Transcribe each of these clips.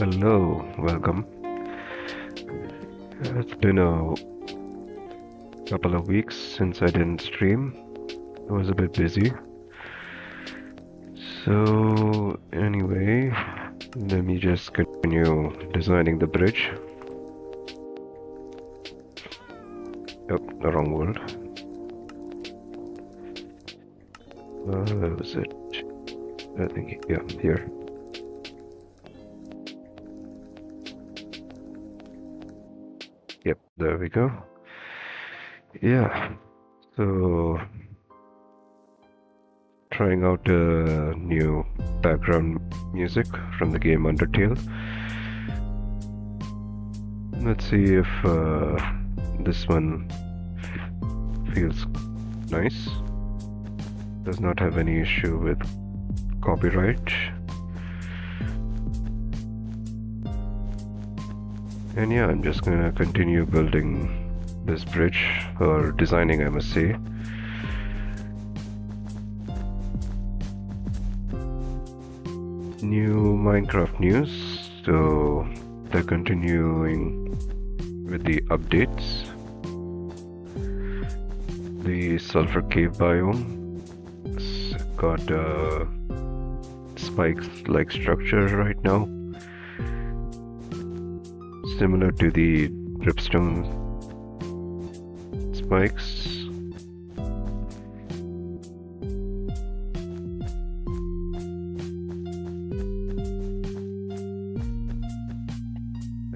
Hello, welcome. It's been a couple of weeks since I didn't stream. I was a bit busy. So, anyway, let me just continue designing the bridge. Oh, the wrong world. Where was it? I think, yeah, here. Yep, there we go. Yeah, so trying out new background music from the game Undertale. Let's see if this one feels nice. Does not have any issue with copyright. And yeah, I'm just gonna continue building this bridge, or designing, I must say. New Minecraft news, so they're continuing with the updates. The sulfur cave biome got a spikes-like structure right now, similar to the dripstone spikes.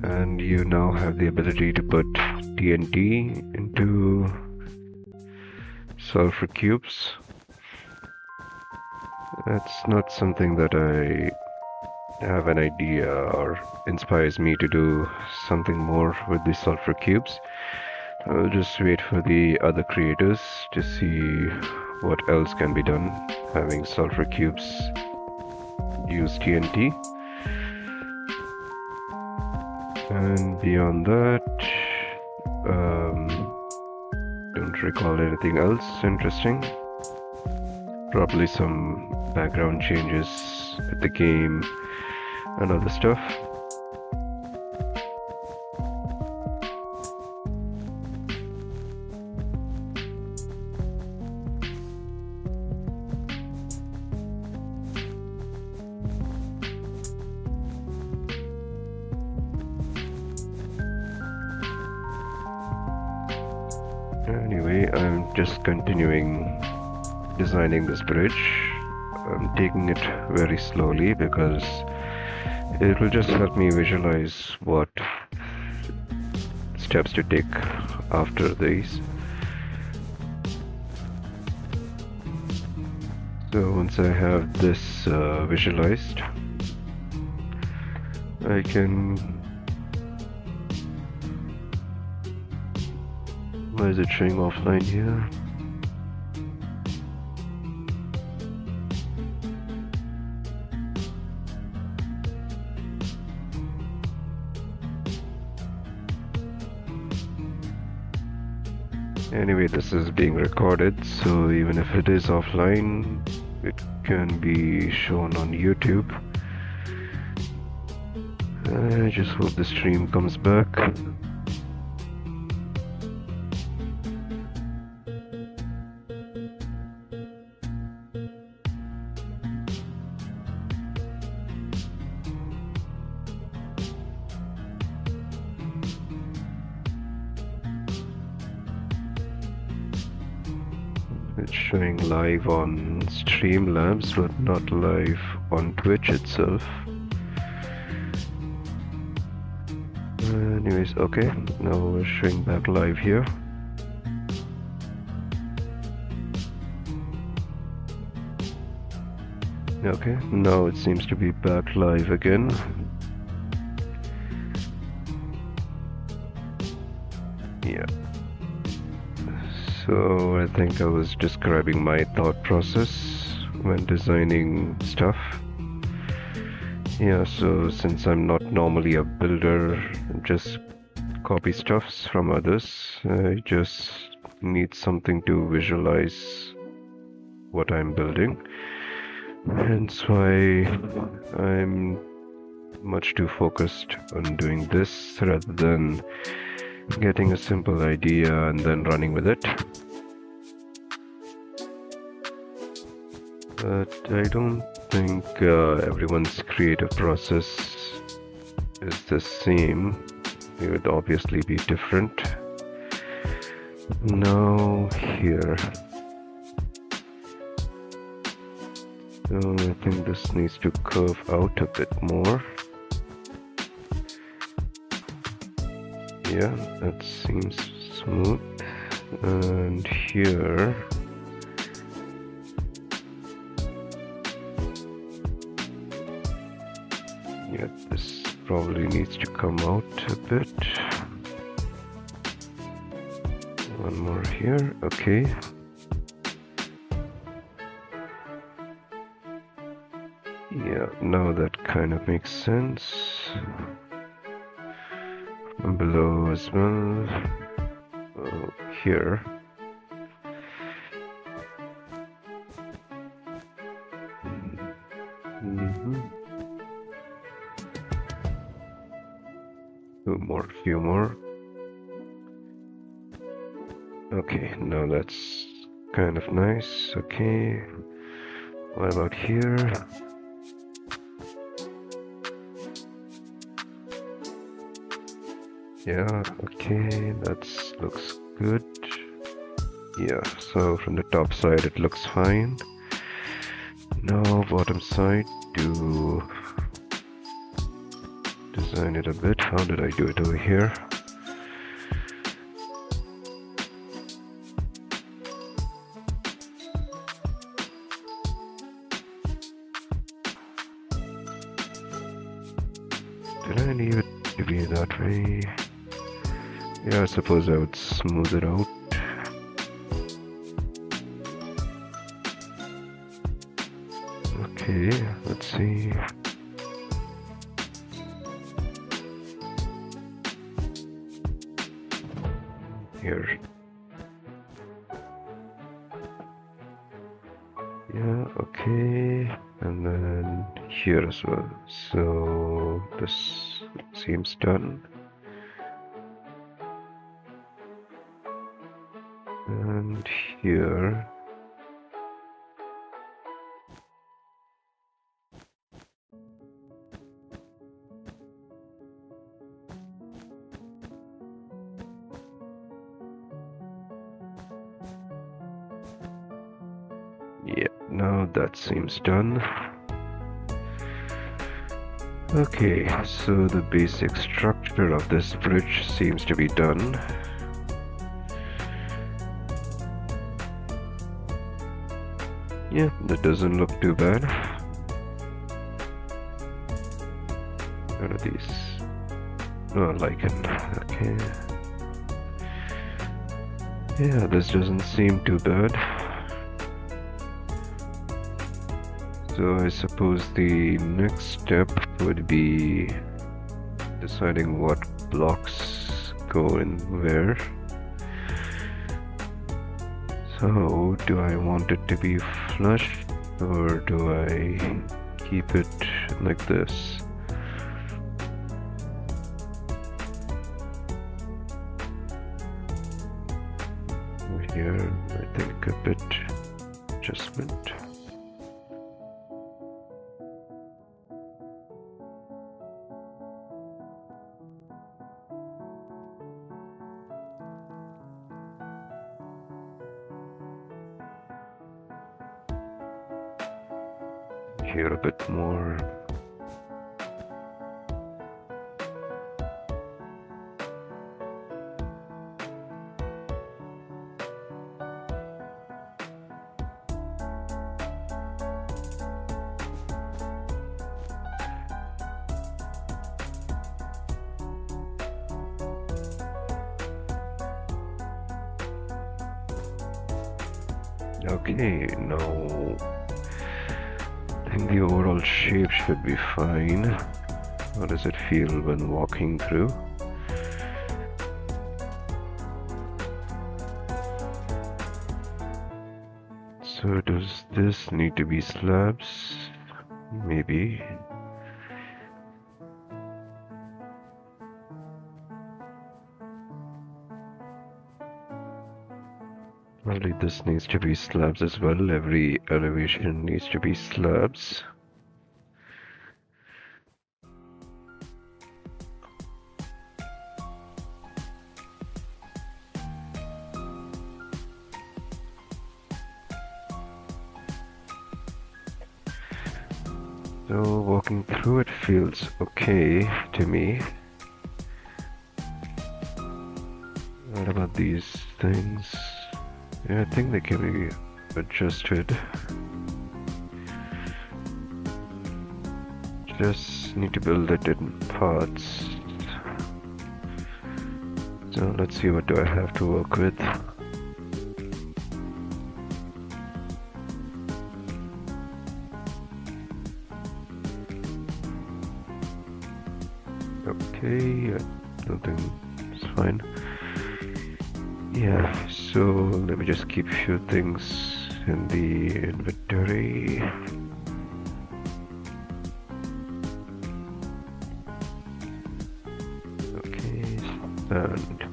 And you now have the ability to put TNT into sulfur cubes. That's not something that I have an idea or inspires me to do something more with the sulfur cubes. I'll just wait for the other creators to see what else can be done having sulfur cubes use TNT. And beyond that, don't recall anything else interesting. Probably some background changes with the game and other stuff. Anyway, I'm just continuing designing this bridge. I'm taking it very slowly because it will just help me visualize what steps to take after these. So once I have this visualized, I can... Why is it showing offline here? Anyway, this is being recorded, so even if it is offline, it can be shown on YouTube. I just hope the stream comes back. It's showing live on Streamlabs, but not live on Twitch itself. Anyways, okay, now we're showing back live here. Okay, now it seems to be back live again. Yeah. So I think I was describing my thought process when designing stuff. Yeah, so since I'm not normally a builder, just copy stuffs from others, I just need something to visualize what I'm building. Hence why I'm much too focused on doing this rather than getting a simple idea and then running with it. But I don't think everyone's creative process is the same. It would obviously be different. Now here. So I think this needs to curve out a bit more. Yeah, that seems smooth. And here, yeah, this probably needs to come out a bit. One more here, okay. Yeah, now that kind of makes sense. And below as well. Here. Few more. Okay, now that's kind of nice. Okay, what about here? Yeah, okay, that looks good. Yeah, so from the top side it looks fine. Now bottom side, to design it a bit. How did I do it over here? Did I leave it to be that way? Yeah, I suppose I would smooth it out. Okay, let's see. Here. Yeah, okay. And then here as well. So this seems done. And here. Yeah, now that seems done. Okay, so the basic structure of this bridge seems to be done. Yeah, that doesn't look too bad. What are these? Oh, lichen. Okay. Yeah, this doesn't seem too bad. So I suppose the next step would be deciding what blocks go in where. So do I want it to be flush or do I keep it like this? Over here, I think a bit adjustment. Here a bit more. Okay, now I think the overall shape should be fine. How does it feel when walking through? So does this need to be slabs? Maybe. Only this needs to be slabs as well. Every elevation needs to be slabs. So walking through it feels okay to me. What about these things? Yeah, I think they can be adjusted. Just need to build it in parts. So let's see, what do I have to work with? Okay, I don't think it's fine. Yeah, so let me just keep a few things in the inventory. Okay, and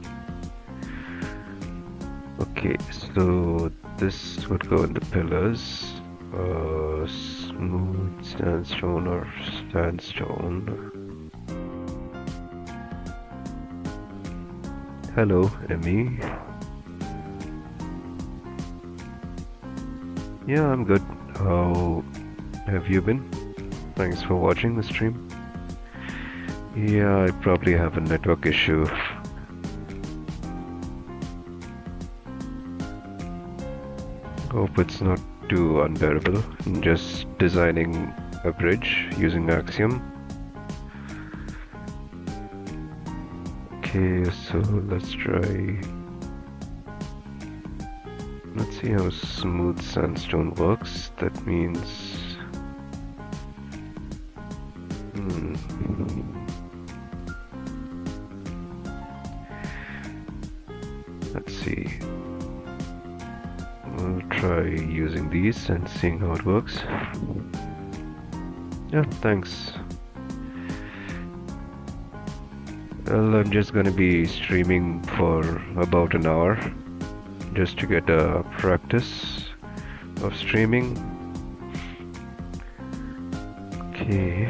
okay, so this would go in the pillars. Smooth sandstone or sandstone. Hello, Emmy. Yeah, I'm good. How have you been? Thanks for watching the stream. Yeah, I probably have a network issue. Hope it's not too unbearable. I'm just designing a bridge using Axiom. Okay, so let's try. Let's see how smooth sandstone works. That means. Let's see. We'll try using these and seeing how it works. Yeah, thanks. Well, I'm just gonna be streaming for about an hour just to get a practice of streaming. Okay.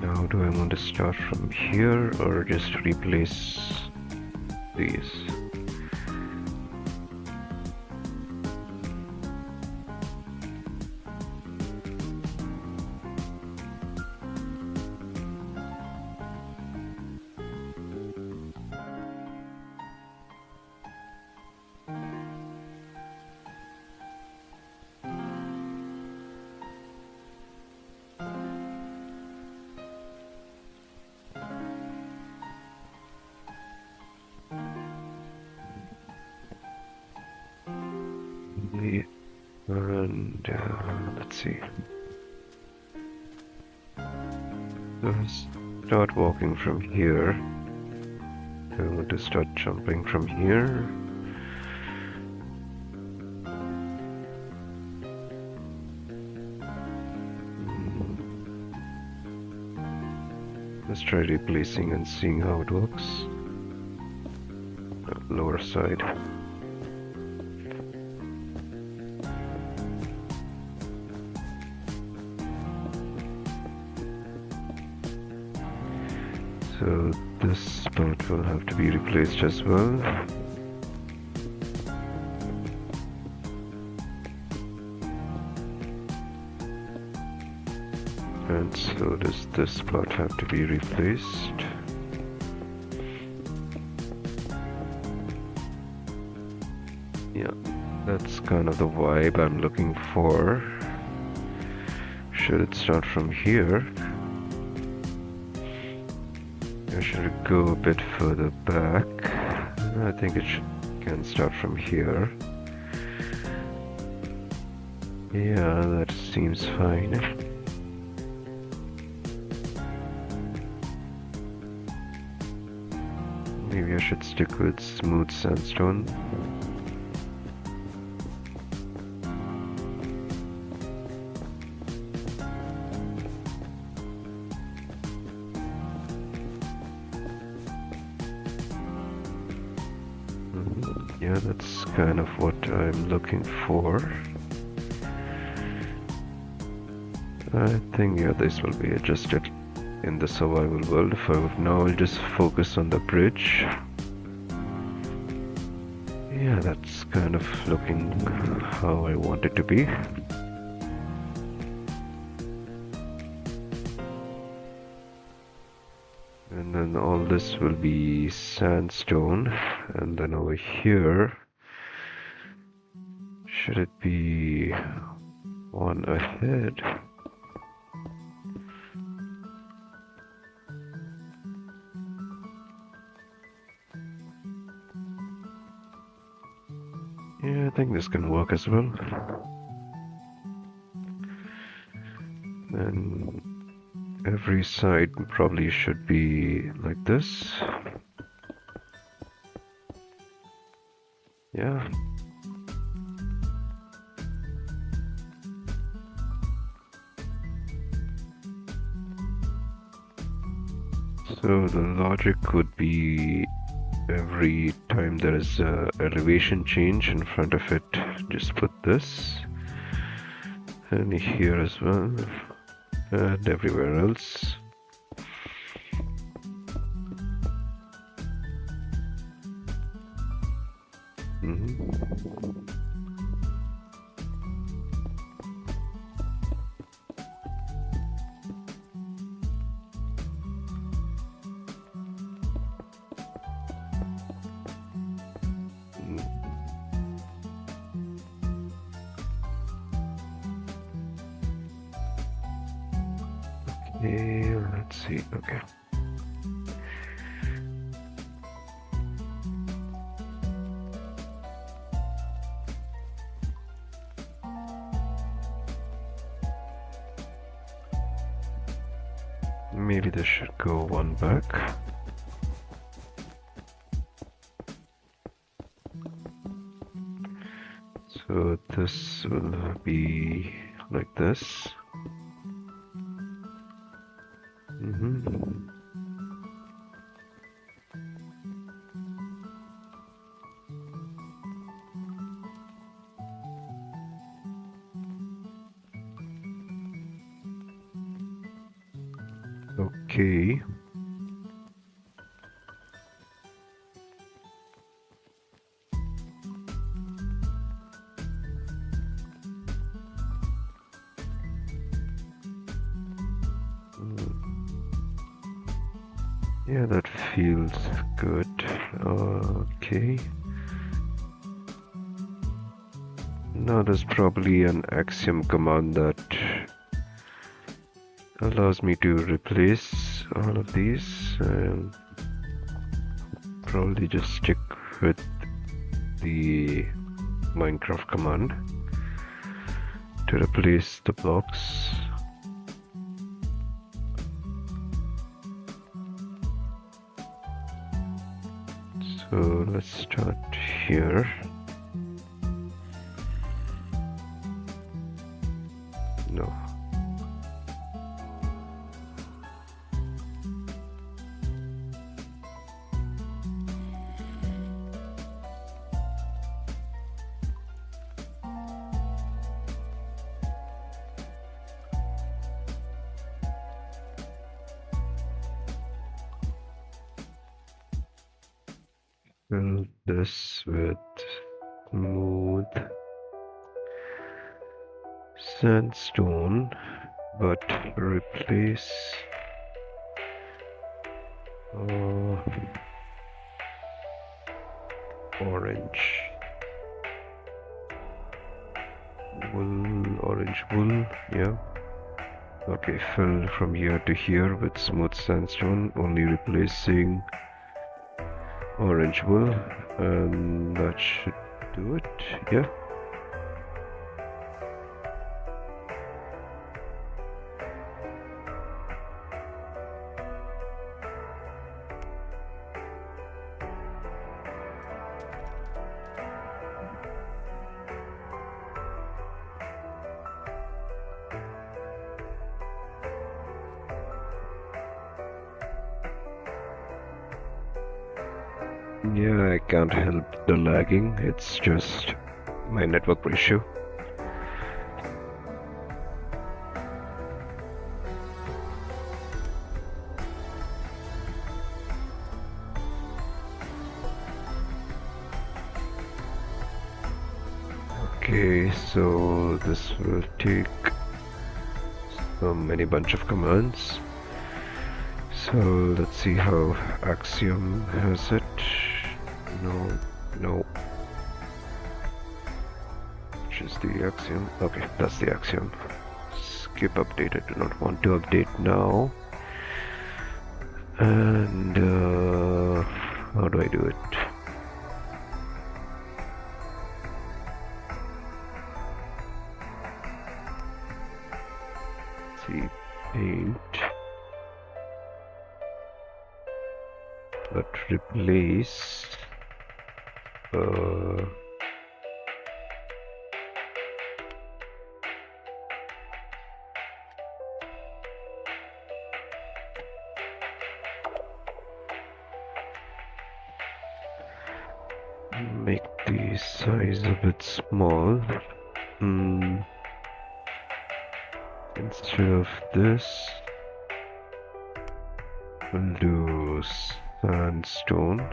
Now, do I want to start from here or just replace these? And let's see. Let's start walking from here. I want to start jumping from here. Let's try replacing and seeing how it works. Lower side. So this spot will have to be replaced as well. And so does this spot have to be replaced. Yeah, that's kind of the vibe I'm looking for. Should it start from here? Or should it go a bit further back? I think it can start from here. Yeah, that seems fine. Maybe I should stick with smooth sandstone. Yeah, that's kind of what I'm looking for. I think, yeah, this will be adjusted in the survival world. If I would now, I'll just focus on the bridge. Yeah, that's kind of looking how I want it to be. And then all this will be sandstone, and then over here, should it be one ahead? Yeah, I think this can work as well. And every side probably should be like this. Yeah. So the logic would be every time there is a elevation change in front of it, just put this. And here as well. And everywhere else. Okay, let's see. Okay. Maybe this should go one back. So this will be like this. Okay. Yeah, that feels good. Okay. Now there's probably an Axiom command that allows me to replace all of these, and probably just stick with the Minecraft command to replace the blocks. So let's start here. No. Fill this with smooth sandstone, but replace orange wool, yeah. Okay, fill from here to here with smooth sandstone, only replacing orange wool, and that should do it, yeah. Yeah, I can't help the lagging. It's just my network ratio. Okay, so this will take many bunch of commands. So let's see how Axiom has it. No, no. Which is the Axiom? Okay, that's the Axiom. Skip update. I do not want to update now. And how do I do it? Let's see, paint. But replace make the size a bit small. Instead of this, we'll do sandstone.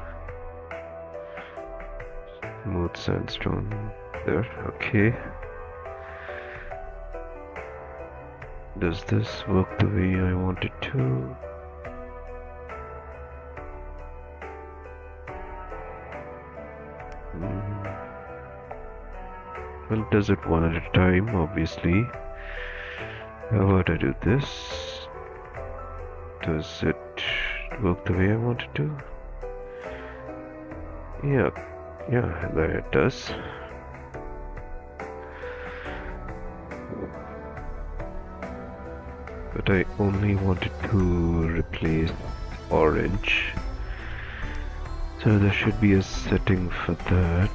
Smooth sandstone there. Okay. Does this work the way I want it to? Well, it does it one at a time, obviously. How about I do this? Does it work the way I want it to? Yeah, there it does. But I only wanted to replace orange. So there should be a setting for that.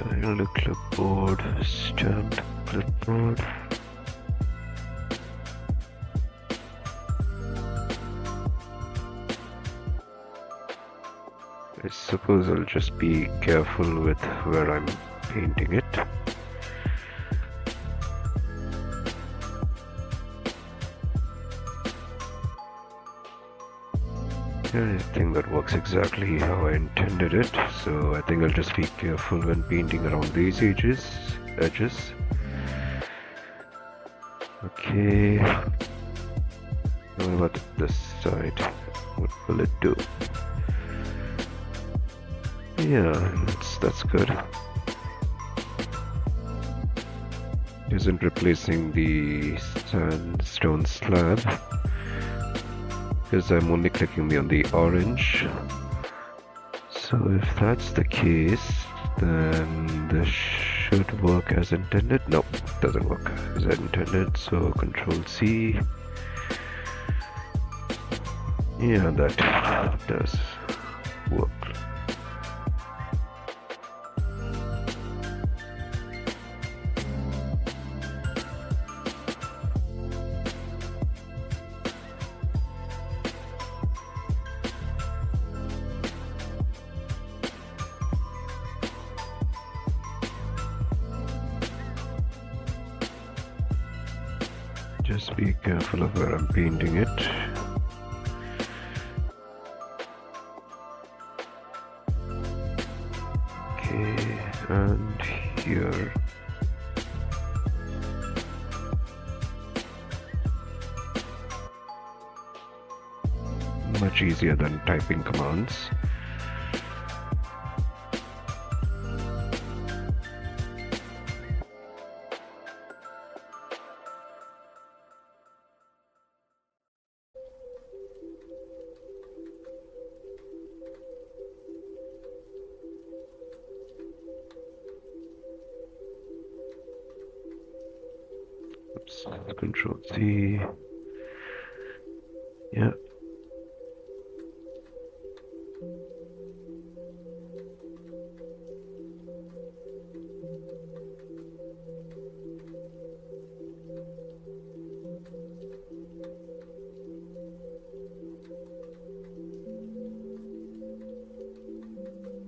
Another clipboard, stamped clipboard. I suppose I'll just be careful with where I'm painting it. I think that works exactly how I intended it, so I think I'll just be careful when painting around these edges. Okay. What about this side? What will it do? Yeah, that's good. Isn't replacing the sandstone slab, because I'm only clicking on the orange. So if that's the case, then this should work as intended. Nope, doesn't work as intended. So Control C. Yeah, that does work. Just be careful of where I'm painting it. Okay, and here. Much easier than typing commands. Oops, Control C. Yeah.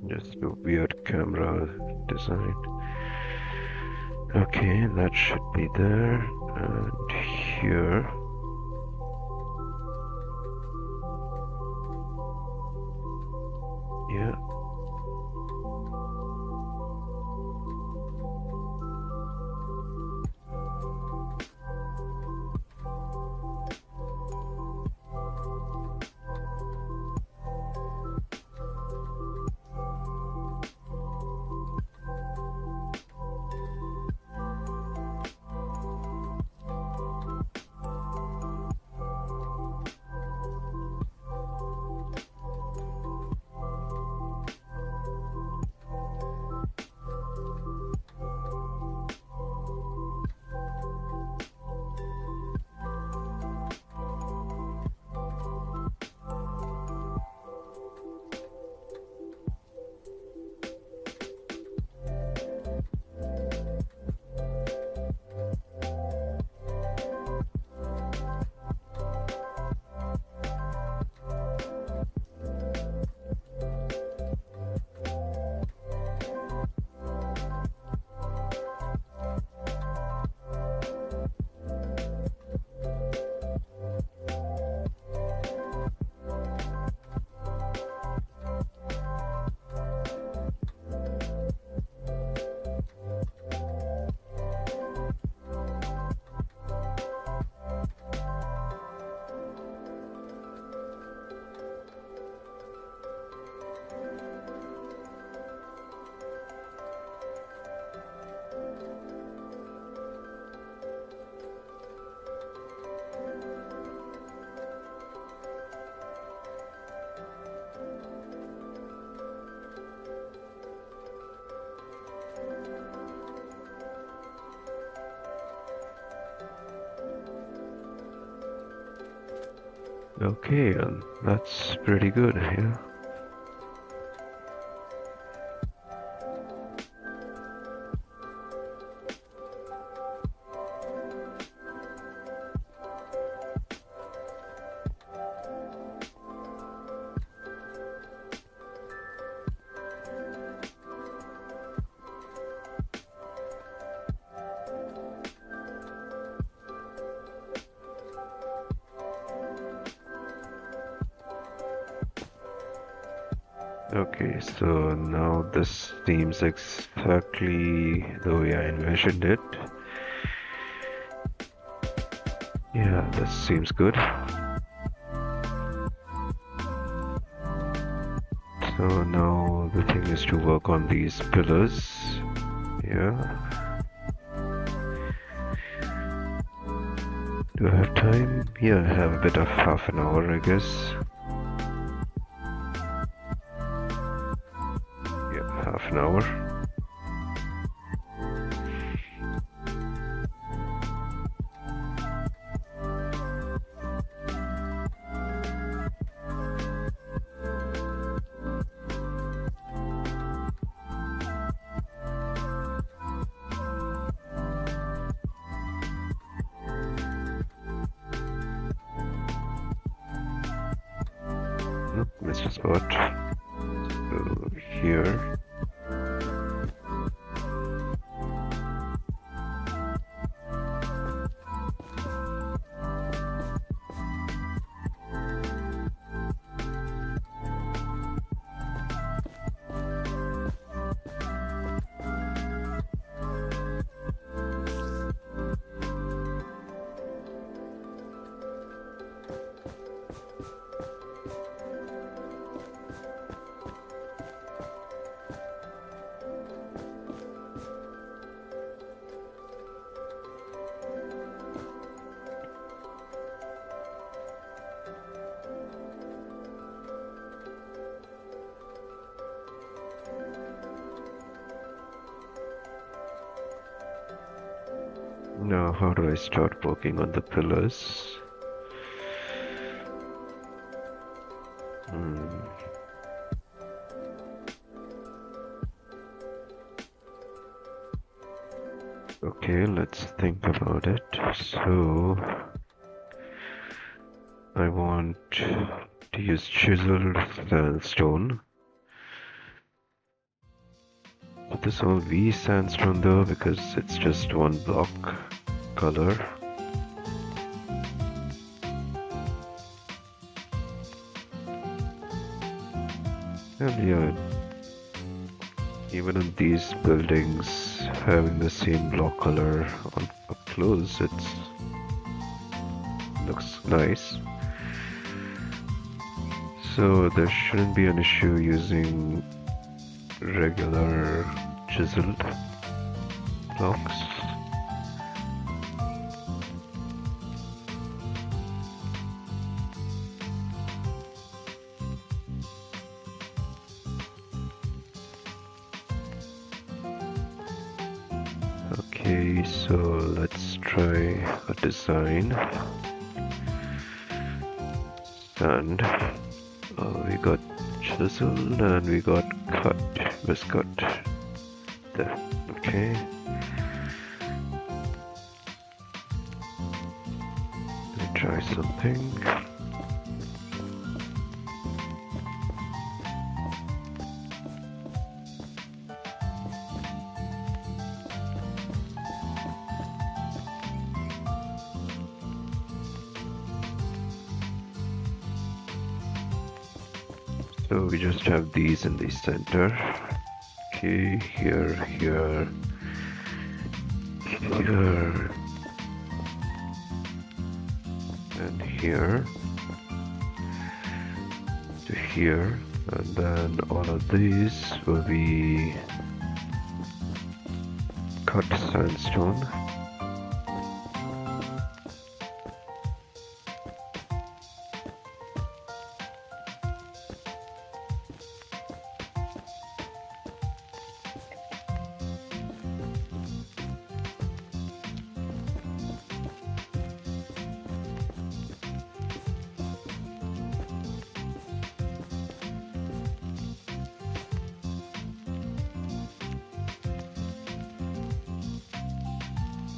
Just a weird camera design. Okay, that should be there. And here. Yeah. Okay, and that's pretty good, yeah. Okay, so now this seems exactly the way I envisioned it. Yeah, this seems good. So now the thing is to work on these pillars. Yeah. Do I have time? Yeah, I have a bit of half an hour, I guess. Yeah, half an hour. Missed a spot. So here. Now, how do I start working on the pillars? Okay, let's think about it. So, I want to use chiseled sandstone. But this whole V sandstone though, because it's just one block color. And yeah, even in these buildings having the same block color on up close, it looks nice. So there shouldn't be an issue using regular chiseled blocks. Okay, so let's try a design. And we got chiseled and we got cut. Where's cut? There. Okay. Let me try something. So we just have these in the center. Okay, here, here, here, and here, to here, and then all of these will be cut sandstone.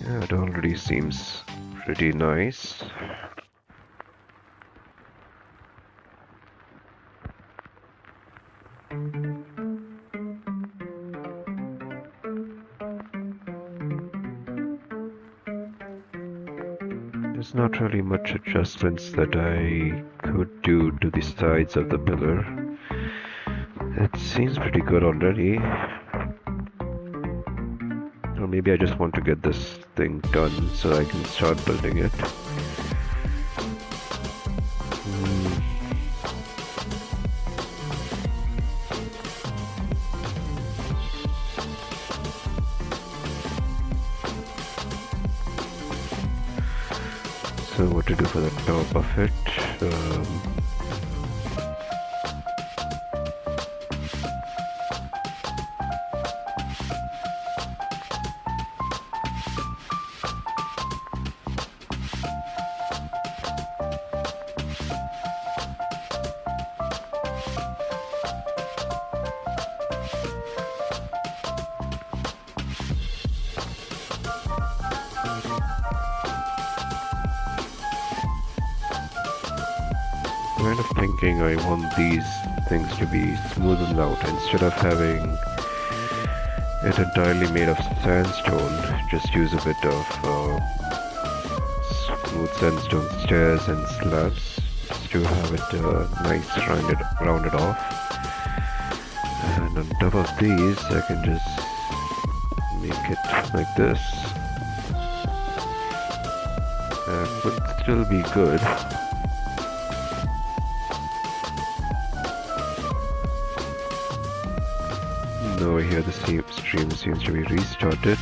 Yeah, it already seems pretty nice. There's not really much adjustments that I could do to the sides of the pillar. It seems pretty good already. Or maybe I just want to get this thing done so I can start building it. So what to do for the top of it? Kind of thinking I want these things to be smoothened out instead of having it entirely made of sandstone. Just use a bit of smooth sandstone stairs and slabs just to have it nice rounded off. And on top of these I can just make it like this. And it would still be good. Over here the stream seems to be restarted.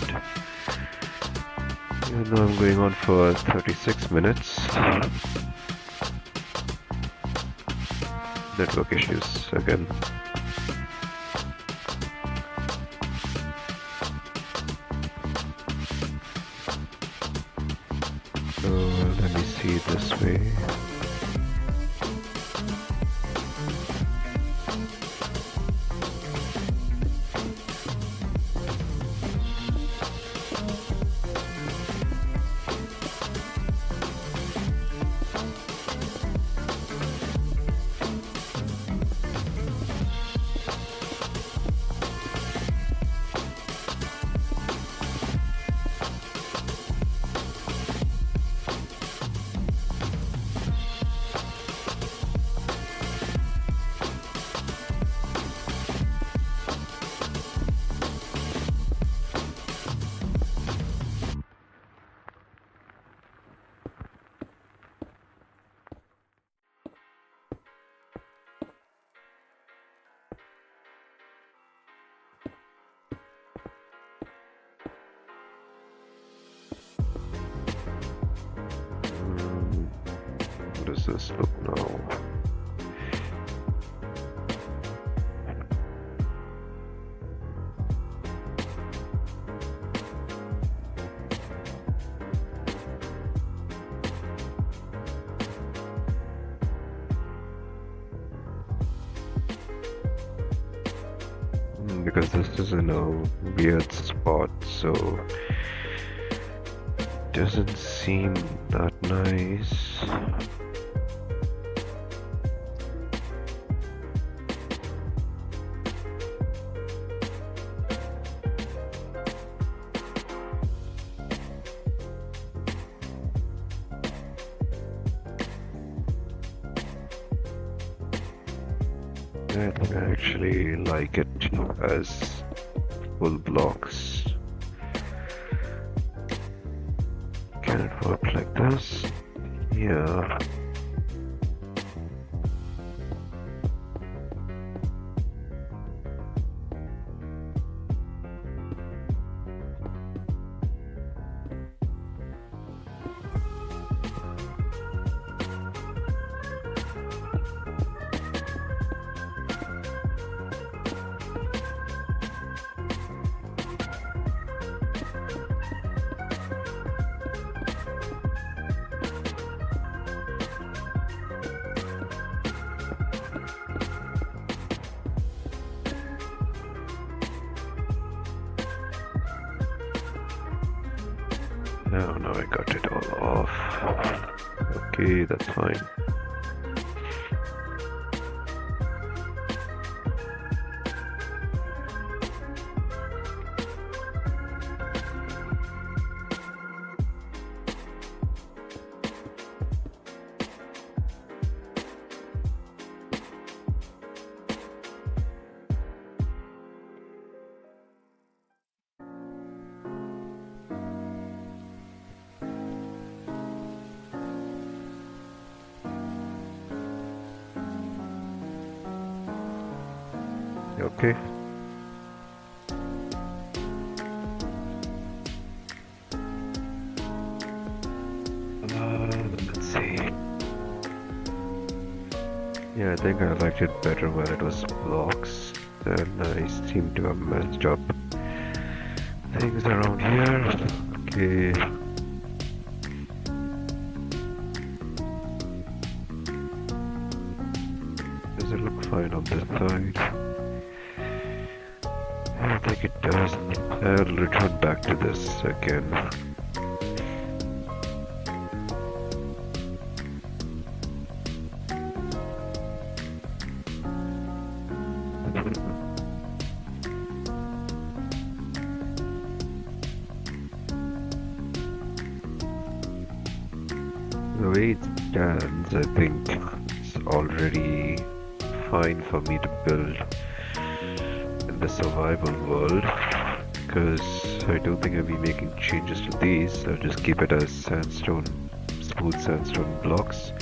And now I'm going on for 36 minutes. Network issues again. Okay. How does this look now? Because this is in a weird spot, so doesn't seem that nice. I actually like it as full blocks. Can it work like this? Yeah. Now I got it all off. Okay, that's fine. Okay. Let's see. Yeah, I think I liked it better when it was blocks. Then I seem to have messed up things around here. Okay. Does it look fine on this side? I think it does. I'll return back to this again. The way it stands, I think it's already fine for me to build in the survival world, because I don't think I'll be making changes to these. I'll just keep it as sandstone, smooth sandstone blocks.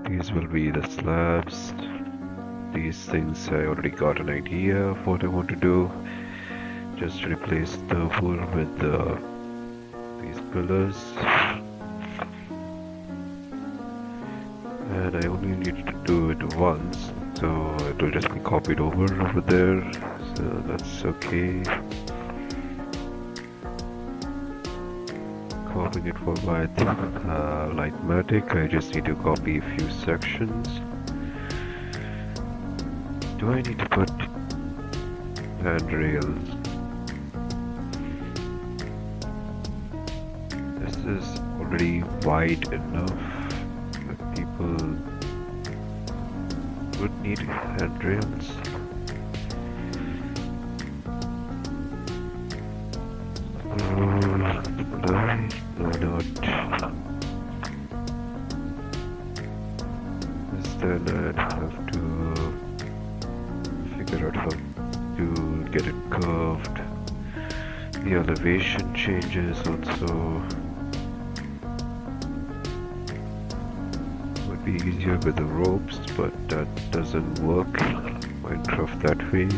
These will be the slabs. These things I already got an idea of what I want to do. Just replace the wood with these pillars. And I only need to do it once, so it will just be copied over there, so that's okay. copying it for my Lightmatic. I just need to copy a few sections. Do I need to put handrails? This is already wide enough that people would need handrails. Why not? Then I'd have to figure out how to get it curved. The elevation changes also. Would be easier with the ropes, but that doesn't work Minecraft that way.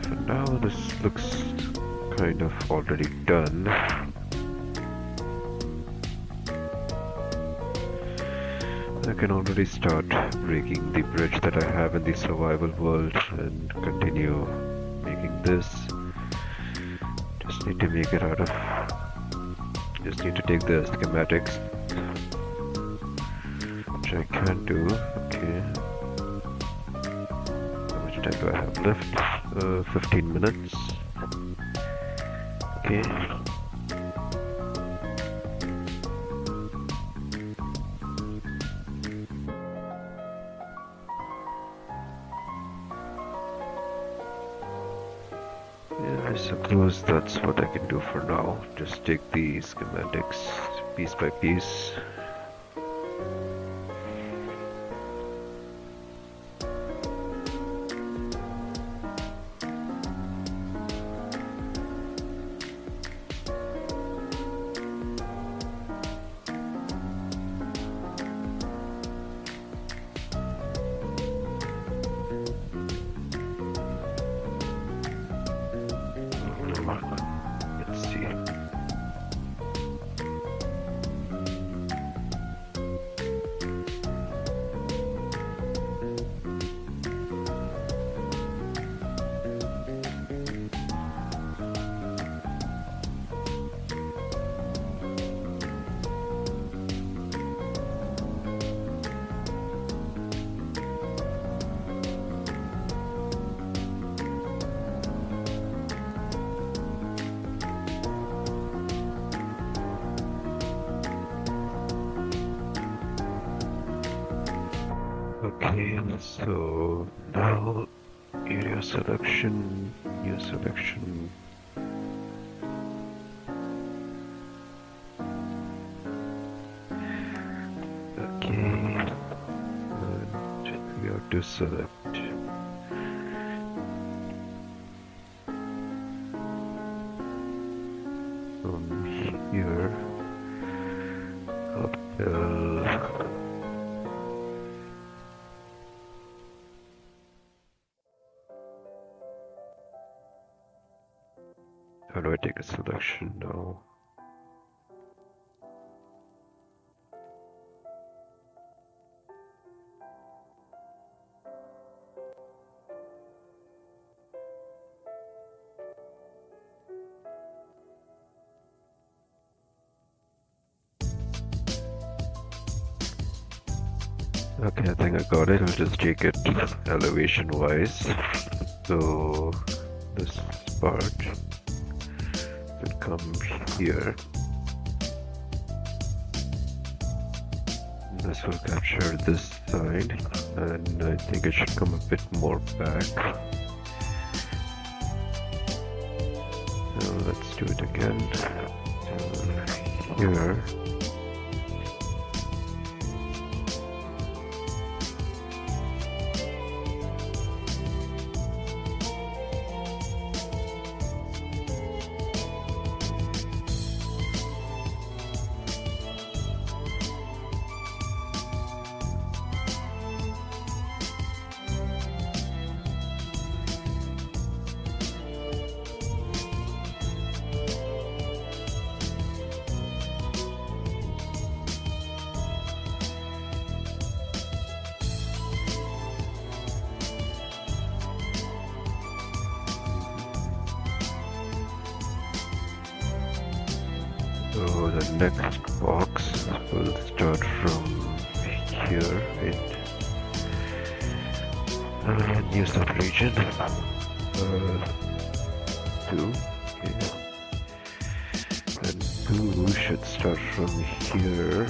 For now, this looks kind of already done. I can already start breaking the bridge that I have in the survival world and continue making this. Just need to make it out of... Just need to take the schematics, which I can do. Okay. How much time do I have left? 15 minutes. Okay. I suppose that's what I can do for now. Just take the schematics piece by piece. Let's see. Okay, so now area selection, new selection. Okay, and we have to select. From here up till how do I take a selection now? Okay, I think I got it. I'll just take it elevation wise. So this part will come here. This will capture this side, and I think it should come a bit more back. So let's do it again. So here. So the next box will start from here in new subregion 2. Okay. Then 2 should start from here.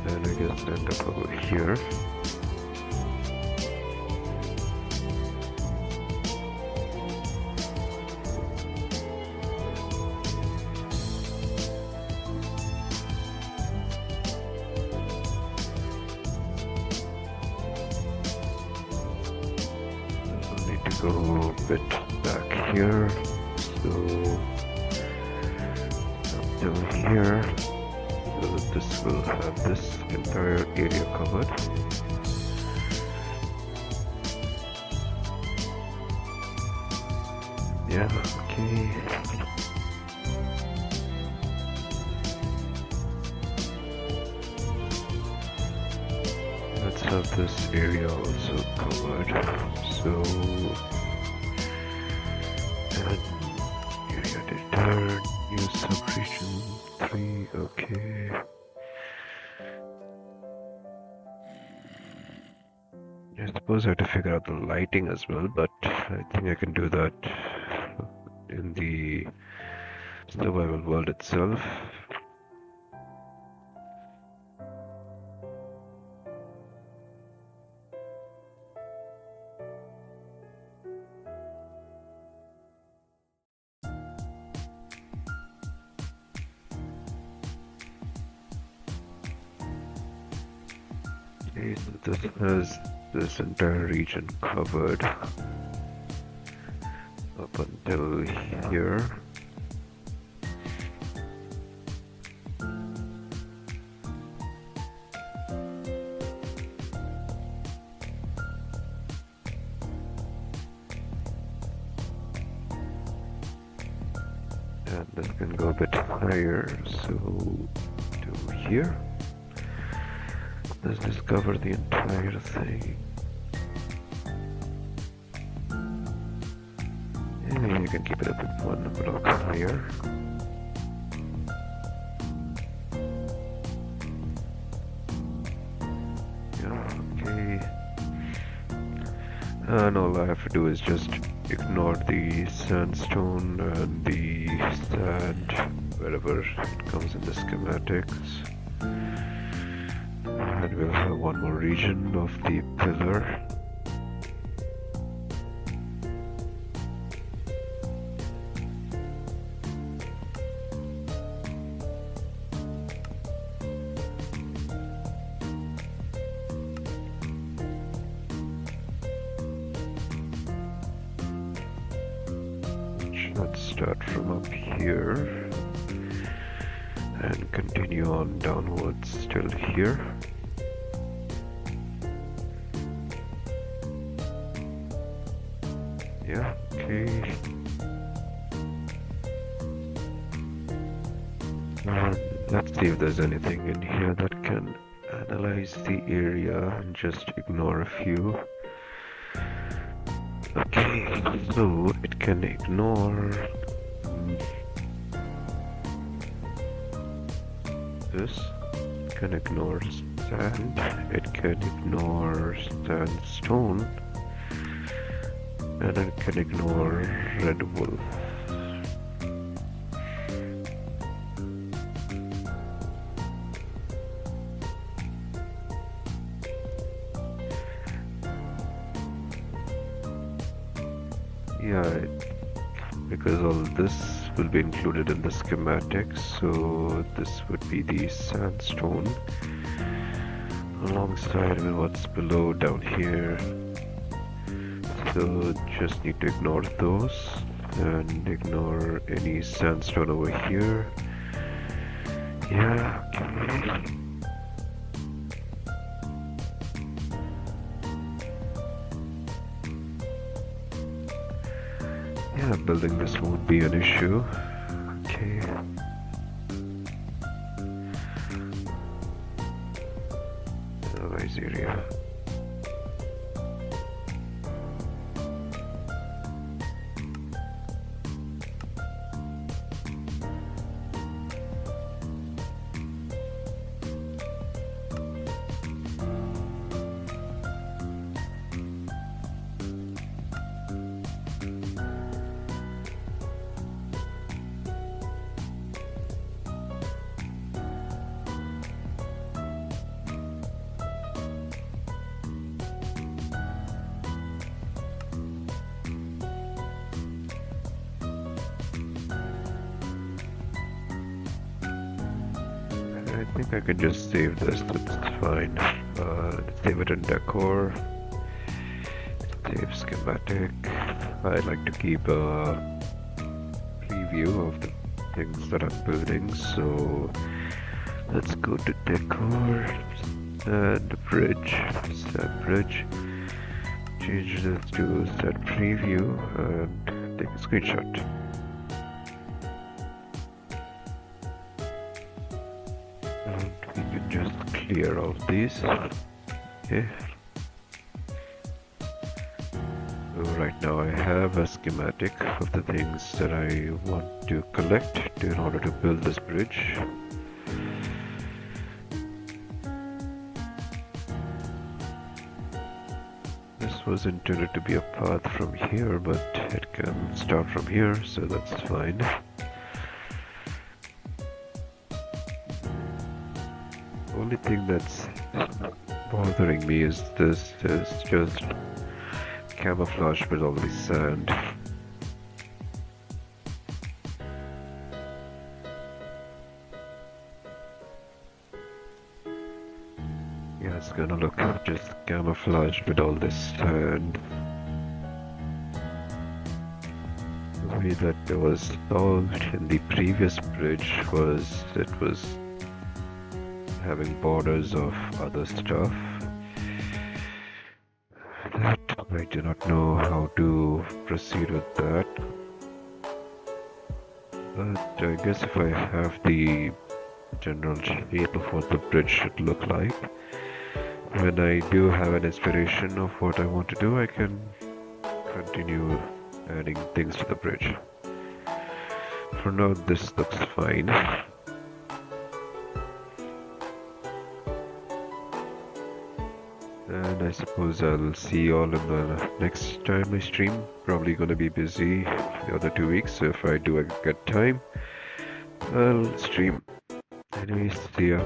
And I guess end up over here. Go a bit back here, so up till here, so this will have this entire area covered. Yeah, okay. Let's have this area also covered. So area editor, new subregion 3, okay. I suppose I have to figure out the lighting as well, but I think I can do that in the survival world itself. Okay, so this has this entire region covered up until here. And this can go a bit higher, so to here. Let's just cover the entire thing. And you can keep it a bit one block higher. Yeah, okay. And all I have to do is just ignore the sandstone and the sand wherever it comes in the schematics. And we'll have one more region of the pillar. Let's start from up here and continue on downwards till here. Yeah, okay. Let's see if there's anything in here that can analyze the area and just ignore a few. Okay, so it can ignore this, it can ignore sand, it can ignore sandstone, and it can ignore red wolf. Yeah, because all this will be included in the schematics, so this would be the sandstone alongside with what's below down here. So just need to ignore those and ignore any sandstone over here. Yeah, okay. Yeah, building this won't be an issue. Okay. Analyze area. I think I can just save this, that's fine. Save it in decor, save schematic. I like to keep a preview of the things that I'm building, so let's go to decor and bridge, set bridge, change this to set preview and take a screenshot. And we can just clear all these. Okay. So right now I have a schematic of the things that I want to collect in order to build this bridge. This was intended to be a path from here, but it can start from here, so that's fine. The only thing that's bothering me is this is just camouflage with all the sand. Yeah, it's gonna look just camouflaged with all this sand. The way that it was solved in the previous bridge was it was having borders of other stuff. That I do not know how to proceed with that. But I guess if I have the general shape of what the bridge should look like, when I do have an inspiration of what I want to do, I can continue adding things to the bridge. For now, this looks fine. And I suppose I'll see you all in the next time I stream. Probably gonna be busy the other 2 weeks, so if I do get time, I'll stream. Anyways, see ya.